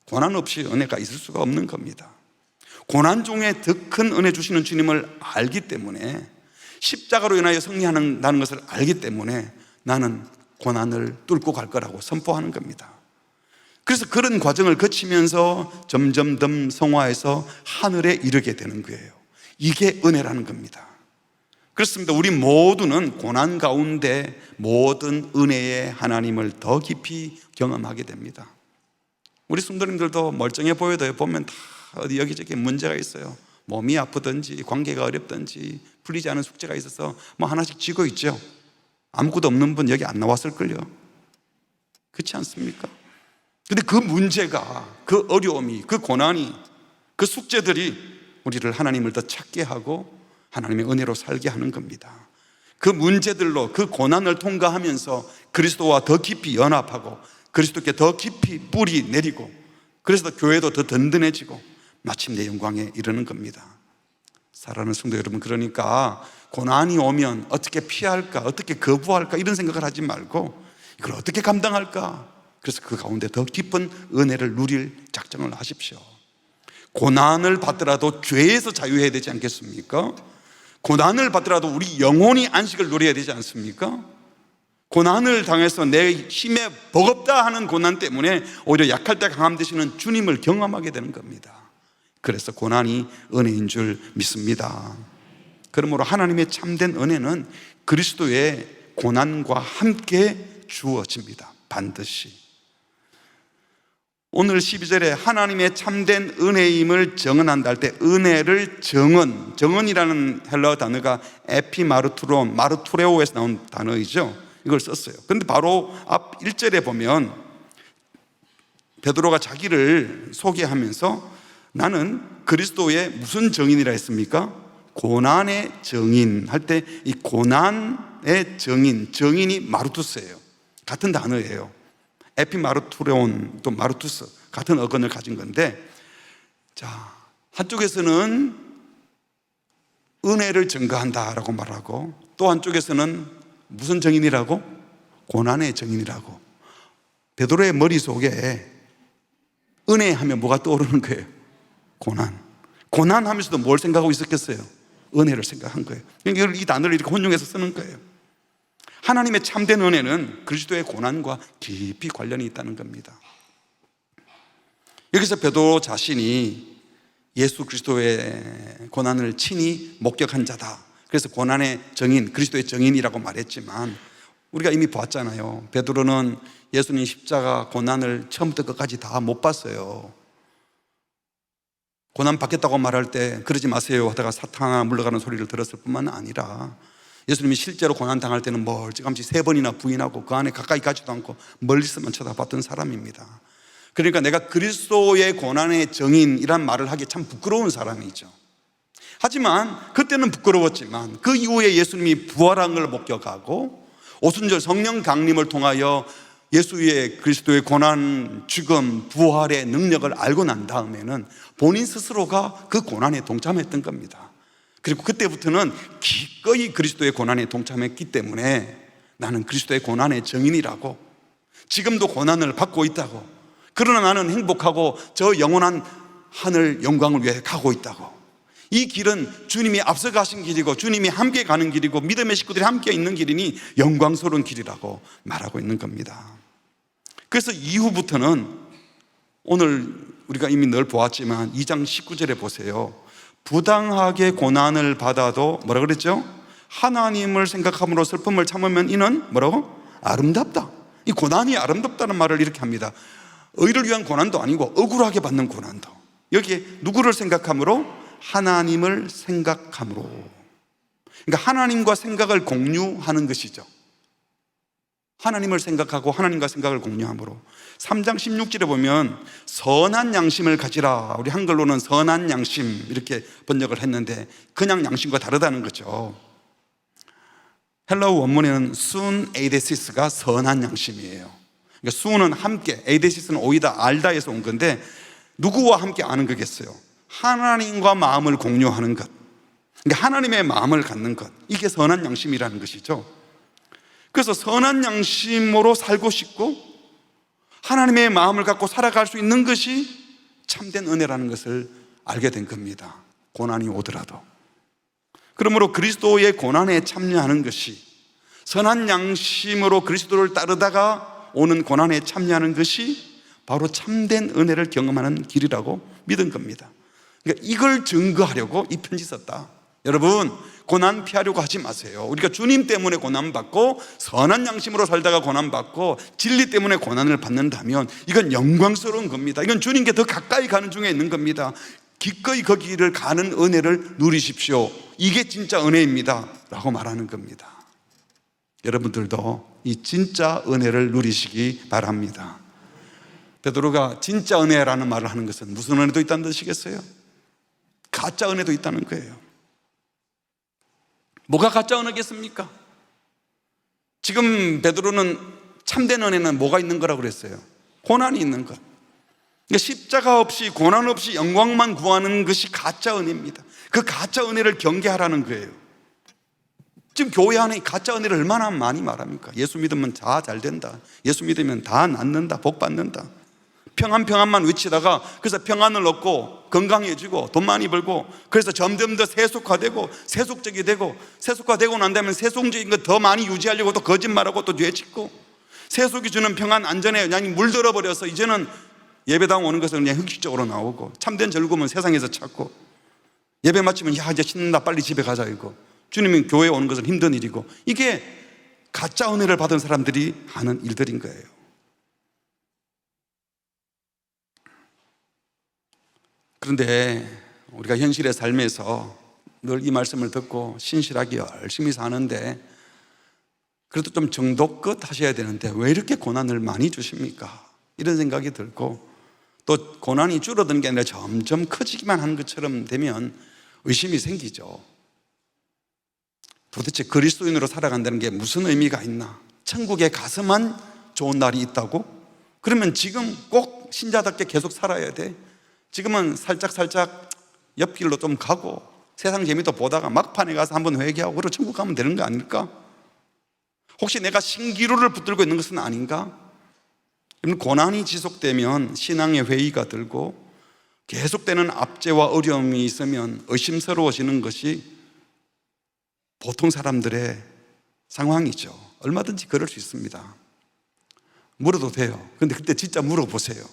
고난 없이 은혜가 있을 수가 없는 겁니다. 고난 중에 더 큰 은혜 주시는 주님을 알기 때문에, 십자가로 인하여 승리한다는 것을 알기 때문에 나는 고난을 뚫고 갈 거라고 선포하는 겁니다. 그래서 그런 과정을 거치면서 점점 더 성화해서 하늘에 이르게 되는 거예요. 이게 은혜라는 겁니다. 그렇습니다. 우리 모두는 고난 가운데 모든 은혜의 하나님을 더 깊이 경험하게 됩니다. 우리 성도님들도 멀쩡해 보여도 보면 다 어디 여기저기 문제가 있어요. 몸이 아프든지 관계가 어렵든지 풀리지 않은 숙제가 있어서 뭐 하나씩 쥐고 있죠. 아무것도 없는 분 여기 안 나왔을걸요. 그렇지 않습니까? 근데 그 문제가, 그 어려움이, 그 고난이, 그 숙제들이 우리를 하나님을 더 찾게 하고 하나님의 은혜로 살게 하는 겁니다. 그 문제들로, 그 고난을 통과하면서 그리스도와 더 깊이 연합하고 그리스도께 더 깊이 뿌리 내리고, 그래서 교회도 더 든든해지고 마침내 영광에 이르는 겁니다. 사랑하는 성도 여러분, 그러니까 고난이 오면 어떻게 피할까, 어떻게 거부할까 이런 생각을 하지 말고 이걸 어떻게 감당할까, 그래서 그 가운데 더 깊은 은혜를 누릴 작정을 하십시오. 고난을 받더라도 죄에서 자유해야 되지 않겠습니까? 고난을 받더라도 우리 영혼이 안식을 누려야 되지 않습니까? 고난을 당해서 내 힘에 버겁다 하는 고난 때문에 오히려 약할 때 강함 되시는 주님을 경험하게 되는 겁니다. 그래서 고난이 은혜인 줄 믿습니다. 그러므로 하나님의 참된 은혜는 그리스도의 고난과 함께 주어집니다. 반드시. 오늘 12절에 하나님의 참된 은혜임을 정언한다 할 때 은혜를 정언이라는 헬라어 단어가 에피마르투론, 마르투레오에서 나온 단어이죠. 이걸 썼어요. 그런데 바로 앞 1절에 보면 베드로가 자기를 소개하면서 나는 그리스도의 무슨 증인이라 했습니까? 고난의 증인 할 때 이 고난의 증인, 증인이 마르투스예요. 같은 단어예요. 에피마르투레온 또 마르투스 같은 어근을 가진 건데, 자, 한쪽에서는 은혜를 증거한다라고 말하고 또 한쪽에서는 무슨 증인이라고? 고난의 증인이라고. 베드로의 머릿속에 은혜 하면 뭐가 떠오르는 거예요? 고난. 고난 하면서도 뭘 생각하고 있었겠어요? 은혜를 생각한 거예요. 이 단어를 이렇게 혼용해서 쓰는 거예요. 하나님의 참된 은혜는 그리스도의 고난과 깊이 관련이 있다는 겁니다. 여기서 베드로 자신이 예수 그리스도의 고난을 친히 목격한 자다. 그래서 고난의 증인, 그리스도의 증인이라고 말했지만 우리가 이미 보았잖아요. 베드로는 예수님 십자가 고난을 처음부터 끝까지 다 못 봤어요. 고난 받겠다고 말할 때 그러지 마세요 하다가 사탄아 물러가는 소리를 들었을 뿐만 아니라 예수님이 실제로 고난 당할 때는 멀찌감치 3번이나 부인하고 그 안에 가까이 가지도 않고 멀리서만 쳐다봤던 사람입니다. 그러니까 내가 그리스도의 고난의 증인이란 말을 하기 참 부끄러운 사람이죠. 하지만 그때는 부끄러웠지만 그 이후에 예수님이 부활한 걸 목격하고 오순절 성령 강림을 통하여 예수의 그리스도의 고난, 죽음, 부활의 능력을 알고 난 다음에는 본인 스스로가 그 고난에 동참했던 겁니다. 그리고 그때부터는 기꺼이 그리스도의 고난에 동참했기 때문에 나는 그리스도의 고난의 증인이라고, 지금도 고난을 받고 있다고, 그러나 나는 행복하고 저 영원한 하늘 영광을 위해 가고 있다고, 이 길은 주님이 앞서 가신 길이고 주님이 함께 가는 길이고 믿음의 식구들이 함께 있는 길이니 영광스러운 길이라고 말하고 있는 겁니다. 그래서 이후부터는 오늘 우리가 이미 늘 보았지만 2장 19절에 보세요. 부당하게 고난을 받아도 뭐라고 그랬죠? 하나님을 생각함으로 슬픔을 참으면 이는 뭐라고? 아름답다. 이 고난이 아름답다는 말을 이렇게 합니다. 의를 위한 고난도 아니고 억울하게 받는 고난도. 여기에 누구를 생각함으로? 하나님을 생각함으로. 그러니까 하나님과 생각을 공유하는 것이죠. 하나님을 생각하고 하나님과 생각을 공유함으로. 3장 16절에 보면 선한 양심을 가지라. 우리 한글로는 선한 양심 이렇게 번역을 했는데 그냥 양심과 다르다는 거죠. 헬라어 원문에는 순 에이데시스가 선한 양심이에요. 그러니까 순은 함께, 에이데시스는 오이다, 알다에서 온 건데 누구와 함께 아는 거겠어요? 하나님과 마음을 공유하는 것. 그러니까 하나님의 마음을 갖는 것. 이게 선한 양심이라는 것이죠. 그래서 선한 양심으로 살고 싶고 하나님의 마음을 갖고 살아갈 수 있는 것이 참된 은혜라는 것을 알게 된 겁니다. 고난이 오더라도. 그러므로 그리스도의 고난에 참여하는 것이, 선한 양심으로 그리스도를 따르다가 오는 고난에 참여하는 것이 바로 참된 은혜를 경험하는 길이라고 믿은 겁니다. 그러니까 이걸 증거하려고 이 편지 썼다. 여러분, 고난 피하려고 하지 마세요. 우리가 주님 때문에 고난받고 선한 양심으로 살다가 고난받고 진리 때문에 고난을 받는다면 이건 영광스러운 겁니다. 이건 주님께 더 가까이 가는 중에 있는 겁니다. 기꺼이 그 길을 가는 은혜를 누리십시오. 이게 진짜 은혜입니다 라고 말하는 겁니다. 여러분들도 이 진짜 은혜를 누리시기 바랍니다. 베드로가 진짜 은혜라는 말을 하는 것은 무슨 은혜도 있다는 뜻이겠어요? 가짜 은혜도 있다는 거예요. 뭐가 가짜 은혜겠습니까? 지금 베드로는 참된 은혜는 뭐가 있는 거라고 그랬어요? 고난이 있는 것. 그러니까 십자가 없이 고난 없이 영광만 구하는 것이 가짜 은혜입니다. 그 가짜 은혜를 경계하라는 거예요. 지금 교회 안에 가짜 은혜를 얼마나 많이 말합니까? 예수 믿으면 다 잘 된다, 예수 믿으면 다 낫는다, 복 받는다, 평안만 외치다가 그래서 평안을 얻고 건강해지고 돈 많이 벌고 그래서 점점 더 세속화되고 세속적이 되고, 세속화되고 난 다음에 세속적인 거 더 많이 유지하려고 또 거짓말하고 또 죄짓고, 세속이 주는 평안 안전에 그냥 물들어 버려서 이제는 예배당 오는 것은 그냥 형식적으로 나오고 참된 즐거움은 세상에서 찾고, 예배 마치면 야 이제 신난다 빨리 집에 가자 이거, 주님이 교회에 오는 것은 힘든 일이고, 이게 가짜 은혜를 받은 사람들이 하는 일들인 거예요. 그런데 우리가 현실의 삶에서 늘 이 말씀을 듣고 신실하게 열심히 사는데 그래도 좀 정도껏 하셔야 되는데 왜 이렇게 고난을 많이 주십니까? 이런 생각이 들고, 또 고난이 줄어드는 게 아니라 점점 커지기만 하는 것처럼 되면 의심이 생기죠. 도대체 그리스도인으로 살아간다는 게 무슨 의미가 있나? 천국에 가서만 좋은 날이 있다고? 그러면 지금 꼭 신자답게 계속 살아야 돼. 지금은 살짝 옆길로 좀 가고 세상 재미도 보다가 막판에 가서 한번 회개하고 그리고 천국 가면 되는 거 아닐까? 혹시 내가 신기루를 붙들고 있는 것은 아닌가? 고난이 지속되면 신앙의 회의가 들고 계속되는 압제와 어려움이 있으면 의심스러워지는 것이 보통 사람들의 상황이죠. 얼마든지 그럴 수 있습니다. 물어도 돼요. 그런데 그때 진짜 물어보세요.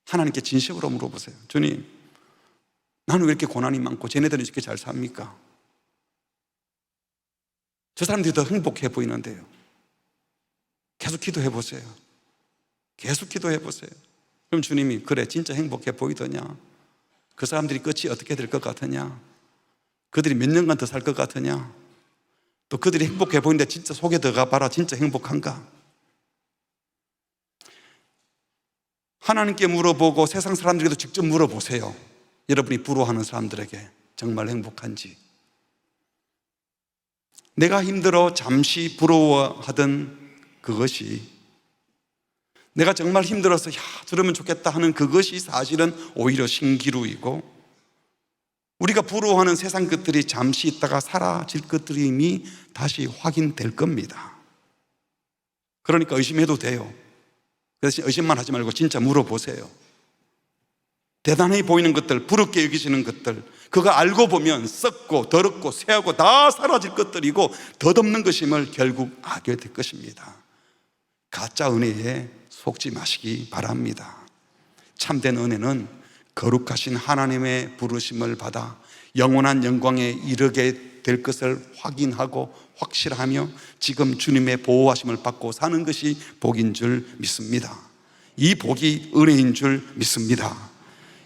하나님께 진심으로 물어보세요. 주님, 나는 왜 이렇게 고난이 많고 쟤네들은 이렇게 잘 삽니까? 저 사람들이 더 행복해 보이는데요. 계속 기도해 보세요. 계속 기도해 보세요. 그럼 주님이 그래 진짜 행복해 보이더냐? 그 사람들이 끝이 어떻게 될 것 같으냐? 그들이 몇 년간 더 살 것 같으냐? 또 그들이 행복해 보이는데 진짜 속에 들어가 봐라. 진짜 행복한가? 하나님께 물어보고 세상 사람들에게도 직접 물어보세요. 여러분이 부러워하는 사람들에게 정말 행복한지. 내가 힘들어 잠시 부러워하던 그것이, 내가 정말 힘들어서 들으면 좋겠다 하는 그것이 사실은 오히려 신기루이고, 우리가 부러워하는 세상 것들이 잠시 있다가 사라질 것들이 이미 다시 확인될 겁니다. 그러니까 의심해도 돼요. 그래서 의심만 하지 말고 진짜 물어보세요. 대단해 보이는 것들, 부럽게 여기시는 것들, 그거 알고 보면 썩고 더럽고 쇠하고 다 사라질 것들이고 덧없는 것임을 결국 알게 될 것입니다. 가짜 은혜에 속지 마시기 바랍니다. 참된 은혜는 거룩하신 하나님의 부르심을 받아 영원한 영광에 이르게 될 것을 확인하고 확실하며 지금 주님의 보호하심을 받고 사는 것이 복인 줄 믿습니다. 이 복이 은혜인 줄 믿습니다.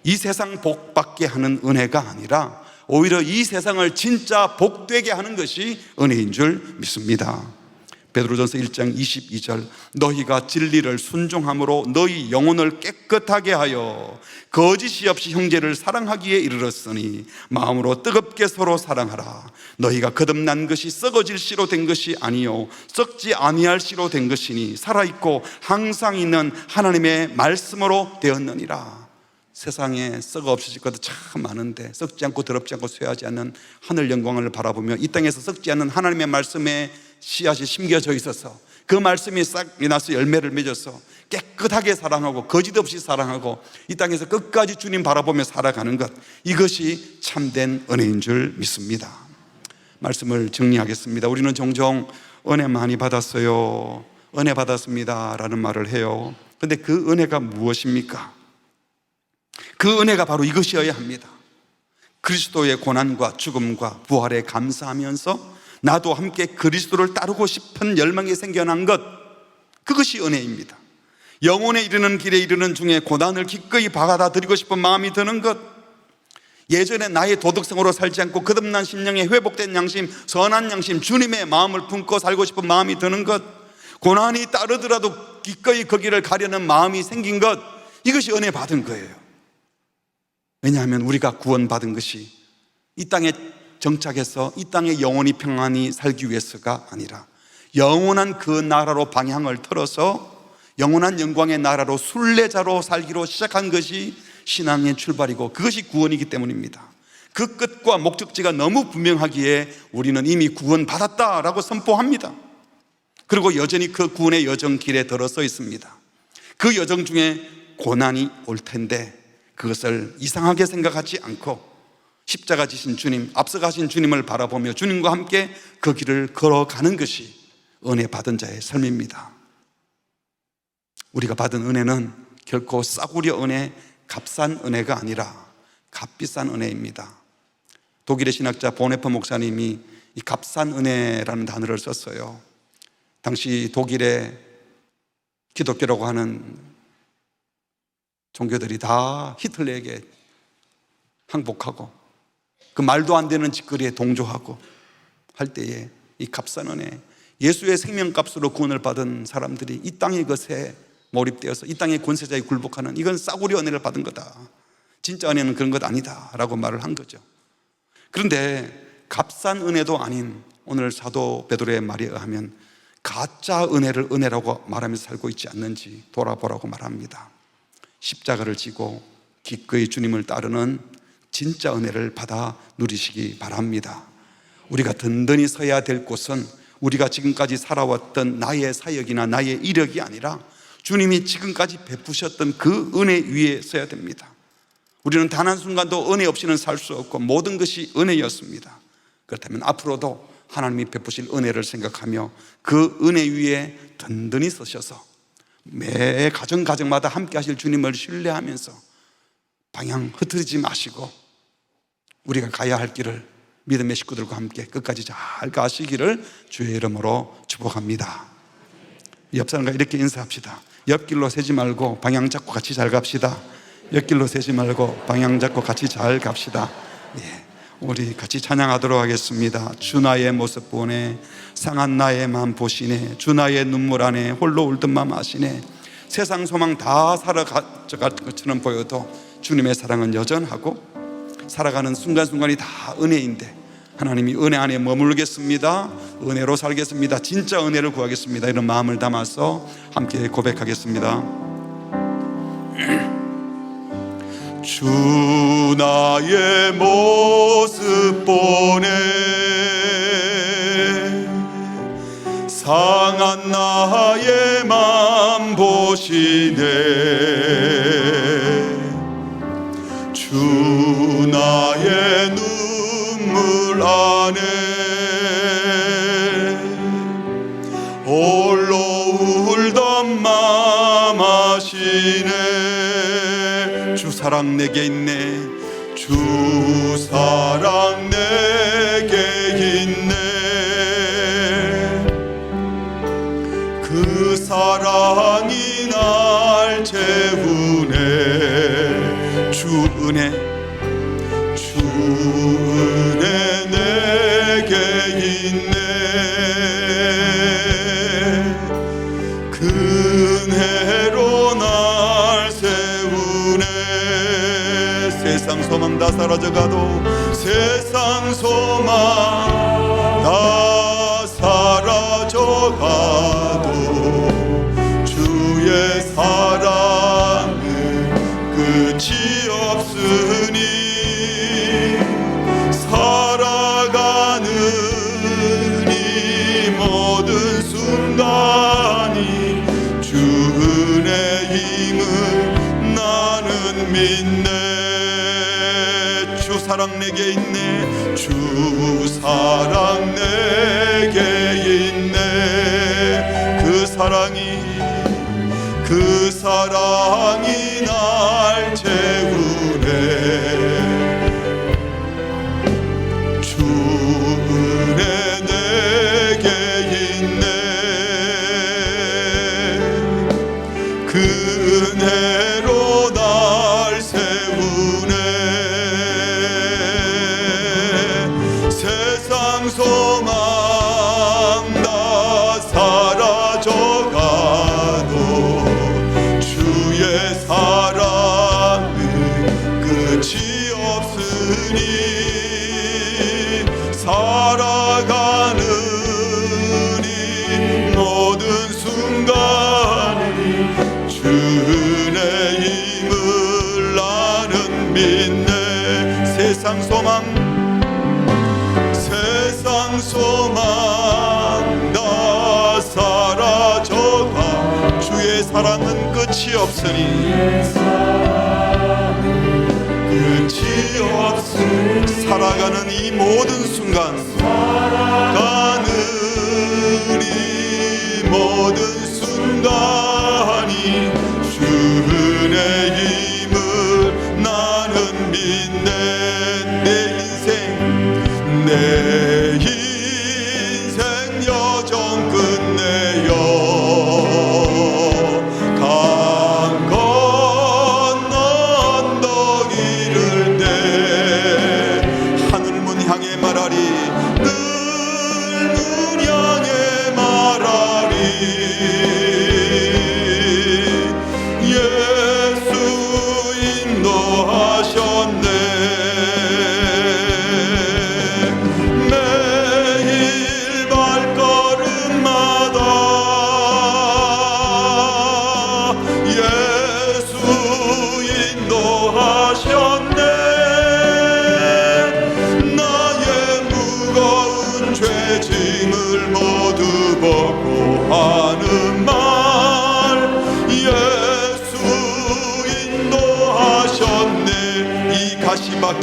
이 세상 복 받게 하는 은혜가 아니라 오히려 이 세상을 진짜 복되게 하는 것이 은혜인 줄 믿습니다. 베드로전서 1장 22절, 너희가 진리를 순종함으로 너희 영혼을 깨끗하게 하여 거짓이 없이 형제를 사랑하기에 이르렀으니 마음으로 뜨겁게 서로 사랑하라. 너희가 거듭난 것이 썩어질 씨로 된 것이 아니요 썩지 아니할 씨로 된 것이니 살아있고 항상 있는 하나님의 말씀으로 되었느니라. 세상에 썩어 없어질 것도 참 많은데 썩지 않고 더럽지 않고 쇠하지 않는 하늘 영광을 바라보며 이 땅에서 썩지 않는 하나님의 말씀에 씨앗이 심겨져 있어서 그 말씀이 싹 나서 열매를 맺어서 깨끗하게 사랑하고 거짓 없이 사랑하고 이 땅에서 끝까지 주님 바라보며 살아가는 것, 이것이 참된 은혜인 줄 믿습니다. 말씀을 정리하겠습니다. 우리는 종종 은혜 많이 받았어요, 은혜 받았습니다 라는 말을 해요. 그런데 그 은혜가 무엇입니까? 그 은혜가 바로 이것이어야 합니다. 그리스도의 고난과 죽음과 부활에 감사하면서 나도 함께 그리스도를 따르고 싶은 열망이 생겨난 것, 그것이 은혜입니다. 영혼에 이르는 길에 이르는 중에 고난을 기꺼이 받아들이고 싶은 마음이 드는 것, 예전에 나의 도덕성으로 살지 않고 거듭난 심령에 회복된 양심, 선한 양심, 주님의 마음을 품고 살고 싶은 마음이 드는 것, 고난이 따르더라도 기꺼이 거기를 가려는 마음이 생긴 것, 이것이 은혜 받은 거예요. 왜냐하면 우리가 구원받은 것이 이 땅에 정착해서 이 땅에 영원히 평안히 살기 위해서가 아니라 영원한 그 나라로 방향을 틀어서 영원한 영광의 나라로 순례자로 살기로 시작한 것이 신앙의 출발이고 그것이 구원이기 때문입니다. 그 끝과 목적지가 너무 분명하기에 우리는 이미 구원받았다라고 선포합니다. 그리고 여전히 그 구원의 여정 길에 들어서 있습니다. 그 여정 중에 고난이 올 텐데 그것을 이상하게 생각하지 않고 십자가 지신 주님, 앞서가신 주님을 바라보며 주님과 함께 그 길을 걸어가는 것이 은혜 받은 자의 삶입니다. 우리가 받은 은혜는 결코 싸구려 은혜, 값싼 은혜가 아니라 값비싼 은혜입니다. 독일의 신학자 보네퍼 목사님이 이 값싼 은혜라는 단어를 썼어요. 당시 독일의 기독교라고 하는 종교들이 다 히틀러에게 항복하고 그 말도 안 되는 짓거리에 동조하고 할 때에 이 값싼 은혜, 예수의 생명값으로 구원을 받은 사람들이 이 땅의 것에 몰입되어서 이 땅의 권세자에 굴복하는, 이건 싸구려 은혜를 받은 거다, 진짜 은혜는 그런 것 아니다 라고 말을 한 거죠. 그런데 값싼 은혜도 아닌 오늘 사도 베드로의 말에 의하면 가짜 은혜를 은혜라고 말하면서 살고 있지 않는지 돌아보라고 말합니다. 십자가를 지고 기꺼이 주님을 따르는 진짜 은혜를 받아 누리시기 바랍니다. 우리가 든든히 서야 될 곳은 우리가 지금까지 살아왔던 나의 사역이나 나의 이력이 아니라 주님이 지금까지 베푸셨던 그 은혜 위에 서야 됩니다. 우리는 단 한순간도 은혜 없이는 살 수 없고 모든 것이 은혜였습니다. 그렇다면 앞으로도 하나님이 베푸실 은혜를 생각하며 그 은혜 위에 든든히 서셔서 매 가정마다 함께 하실 주님을 신뢰하면서 방향 흐트리지 마시고 우리가 가야 할 길을 믿음의 식구들과 함께 끝까지 잘 가시기를 주의 이름으로 축복합니다. 옆 사람과 이렇게 인사합시다. 옆길로 새지 말고 방향 잡고 같이 잘 갑시다. 옆길로 새지 말고 방향 잡고 같이 잘 갑시다. 예, 우리 같이 찬양하도록 하겠습니다. 주 나의 모습 보네, 상한 나의 맘 보시네, 주 나의 눈물 안에 홀로 울던 맘 아시네. 세상 소망 다 사라져갈 것처럼 보여도 주님의 사랑은 여전하고 살아가는 순간순간이 다 은혜인데 하나님이 은혜 안에 머물겠습니다, 은혜로 살겠습니다, 진짜 은혜를 구하겠습니다, 이런 마음을 담아서 함께 고백하겠습니다. 주 나의 모습 보네, 상한 나의 맘 보시네, 주 나의 눈물 안에 홀로 울던 맘 아시네. 주 사랑 내게 있네, 주 사랑 내게 있네, 그 사랑이 날 채우네. 주 은혜, 주 은혜 내게 있네, 그 은혜로 날 세우네. 세상 소망 다 사라져가도, 세상 소망 다 사라져가도 주의 사랑은 끝이 없으니 살아가는 이 모든 순간이 주 은혜임을 나는 믿네. 주 사랑 내게 있네, 주 사랑 내게 있네, 그 사랑이 날 채우네. 주 은혜 내게 있네, 그 은혜로 날 세우네. 세상 소망 다 사라져가도 주의 사랑은 끝이 없으니 살아가는 이 모든 순간이 주 은혜임을 나는 믿네. 세상 소망 다 사라져가 주의 사랑은 끝이 없으니 끝이 없으니 살아가는 이 모든 순간, 살아가는 이 모든 순간이 주 은혜임을 나는 믿네. 내 인생 여정 끝내요. 강 건너 언덕 이를 때 하늘문 향해 말하리, 늘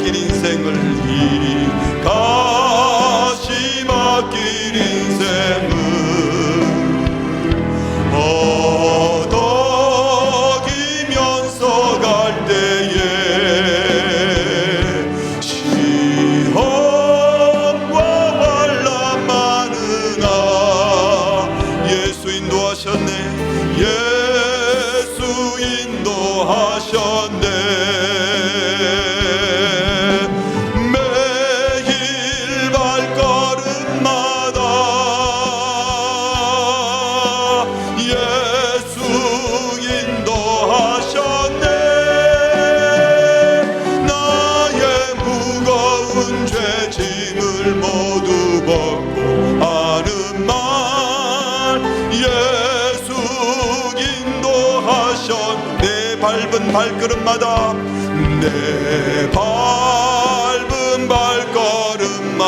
아낄 인생을 다시 맡길 인생을 허덕이면서 갈 때에 시험과 환난 많으나 예수 인도하셨네. 예수 인도하셨네. 매일 발걸음마다 예수 인도하셨네. 나의 무거운 죄짐을 모두 벗고 하는 말 예수 인도하셨네. 밟은 발걸음마다 내 밟은 발걸음마다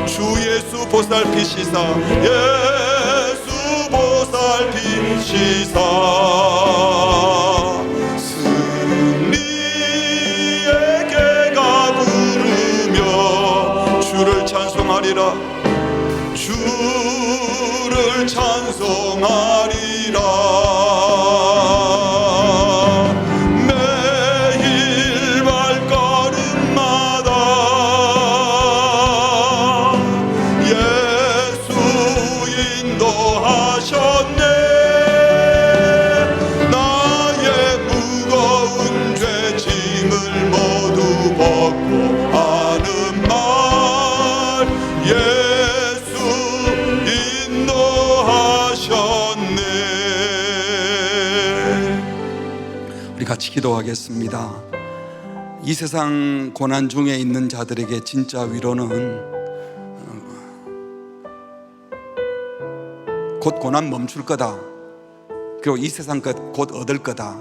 주 예수 보살피시사 예수 보살피시사 승리의 개가 부르며 주를 찬송하리라. 주를 찬송하리라. 매일 발걸음마다 예수 인도하셨네. 나의 무거운 죄짐을 모두 벗고 하는 말 예수 인도하셨네. 우리 같이 기도하겠습니다. 이 세상 고난 중에 있는 자들에게 진짜 위로는 곧 고난 멈출 거다. 그리고 이 세상 것 곧 얻을 거다.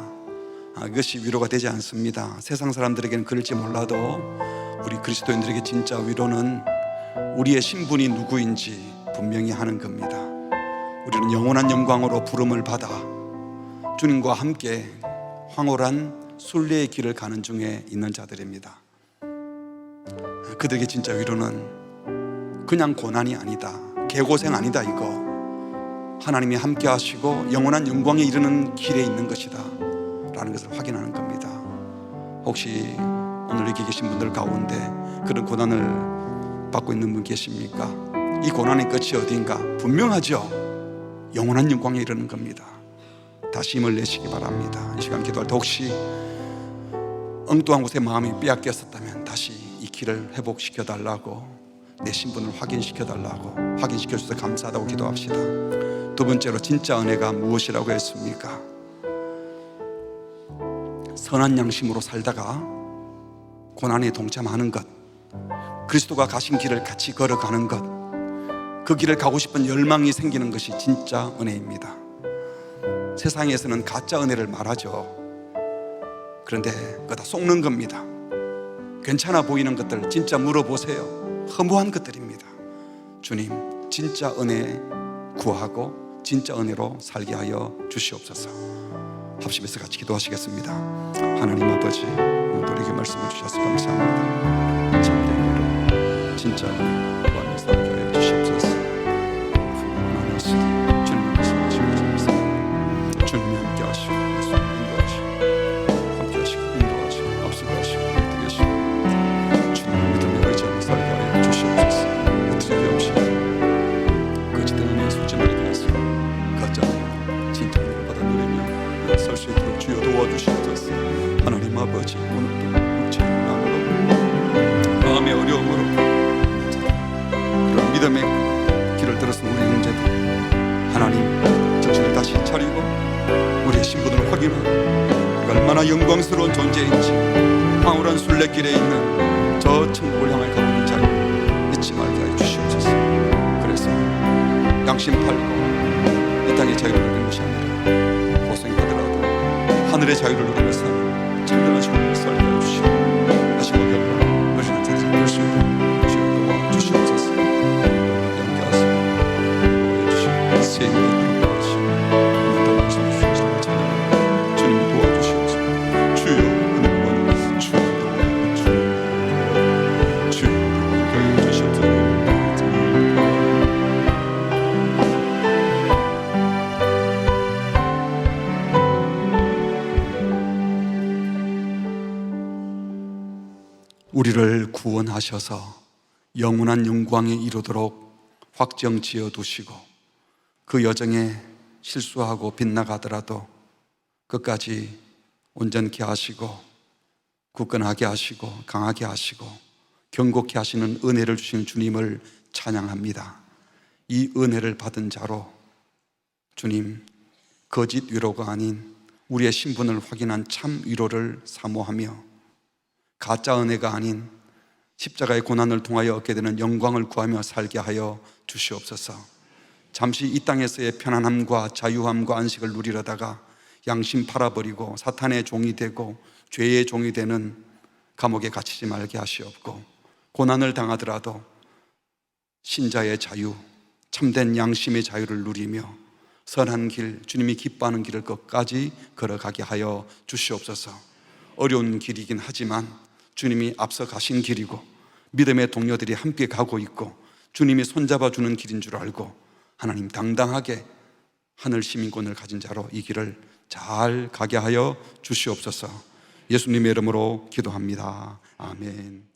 이것이 위로가 되지 않습니다. 세상 사람들에게는 그럴지 몰라도 우리 그리스도인들에게 진짜 위로는 우리의 신분이 누구인지 분명히 하는 겁니다. 우리는 영원한 영광으로 부름을 받아 주님과 함께 황홀한 순례의 길을 가는 중에 있는 자들입니다. 그들에게 진짜 위로는 그냥 고난이 아니다, 개고생 아니다. 이거 하나님이 함께 하시고 영원한 영광에 이르는 길에 있는 것이다 라는 것을 확인하는 겁니다. 혹시 오늘 여기 계신 분들 가운데 그런 고난을 받고 있는 분 계십니까? 이 고난의 끝이 어딘가 분명하죠. 영원한 영광에 이르는 겁니다. 다시 힘을 내시기 바랍니다. 이 시간 기도할 때 혹시 엉뚱한 곳에 마음이 빼앗겼었다면 다시 이 길을 회복시켜 달라고, 내 신분을 확인시켜 달라고, 확인시켜 주셔서 감사하다고 기도합시다. 두 번째로 진짜 은혜가 무엇이라고 했습니까? 선한 양심으로 살다가 고난에 동참하는 것, 그리스도가 가신 길을 같이 걸어가는 것, 그 길을 가고 싶은 열망이 생기는 것이 진짜 은혜입니다. 세상에서는 가짜 은혜를 말하죠. 그런데 그거 다 속는 겁니다. 괜찮아 보이는 것들 진짜 물어보세요. 허무한 것들입니다. 주님, 진짜 은혜 구하고 진짜 은혜로 살게 하여 주시옵소서. 합심해서 같이 기도하시겠습니다. 하나님 아버지, 오늘 우리에게 말씀을 주셔서 감사합니다. 참된 은혜로 진짜 은혜 구하며 살게 하여 주시옵소서. 하나님 주님 말씀하시고 주옵소서. 주님이 함께 하시고 인도하시고 함께 하시고 인도하시고 앞서가시고 곁에 계시고 주님을 믿으며 의지하며 살게 하여 주시옵소서. 어떻게 없이 거짓된 은혜의 수준을 위해서 가짜 진짜 은혜를 받아 누리며 설 수 있도록 주여 도와주시옵소서. 하나님 아버지, 오늘도 육체의 마음으로 마음의 어려움으로 그런 믿음의 길을 들어서 우리 형제들 하나님 정신을 다시 차리고 우리의 신분을 확인하고 우리가 얼마나 영광스러운 존재인지 황홀한 순례길에 있는 저 천국을 향해 가고 있는 자를 잊지 말게 하여 주시옵소서. 그래서 양심 팔고 이 땅의 자유를 누리는 것이 아니라 고생하더라도 하늘의 자유를 누리며 사는 참된 신분을 살게 하여 주시고 다시 그 결과 어린한 자들이 될 수 있도록 주여 도와주시옵소서. 함께하시고 도와주시고 새 힘을 도와주시고 오늘 말씀 주시옵소서. 주님이 도와주시옵소서. 주여 은혜를 받으면서 주여 우리를 구원하셔서 영원한 영광에 이르도록 확정 지어 두시고 그 여정에 실수하고 빗나가더라도 끝까지 온전케 하시고 굳건하게 하시고 강하게 하시고 견고케 하시는 은혜를 주시는 주님을 찬양합니다. 이 은혜를 받은 자로 주님, 거짓 위로가 아닌 우리의 신분을 확인한 참 위로를 사모하며 가짜 은혜가 아닌 십자가의 고난을 통하여 얻게 되는 영광을 구하며 살게 하여 주시옵소서. 잠시 이 땅에서의 편안함과 자유함과 안식을 누리려다가 양심 팔아버리고 사탄의 종이 되고 죄의 종이 되는 감옥에 갇히지 말게 하시옵고, 고난을 당하더라도 신자의 자유, 참된 양심의 자유를 누리며 선한 길, 주님이 기뻐하는 길을 끝까지 걸어가게 하여 주시옵소서. 어려운 길이긴 하지만 주님이 앞서 가신 길이고 믿음의 동료들이 함께 가고 있고 주님이 손잡아 주는 길인 줄 알고 하나님 당당하게 하늘 시민권을 가진 자로 이 길을 잘 가게 하여 주시옵소서. 예수님의 이름으로 기도합니다. 아멘.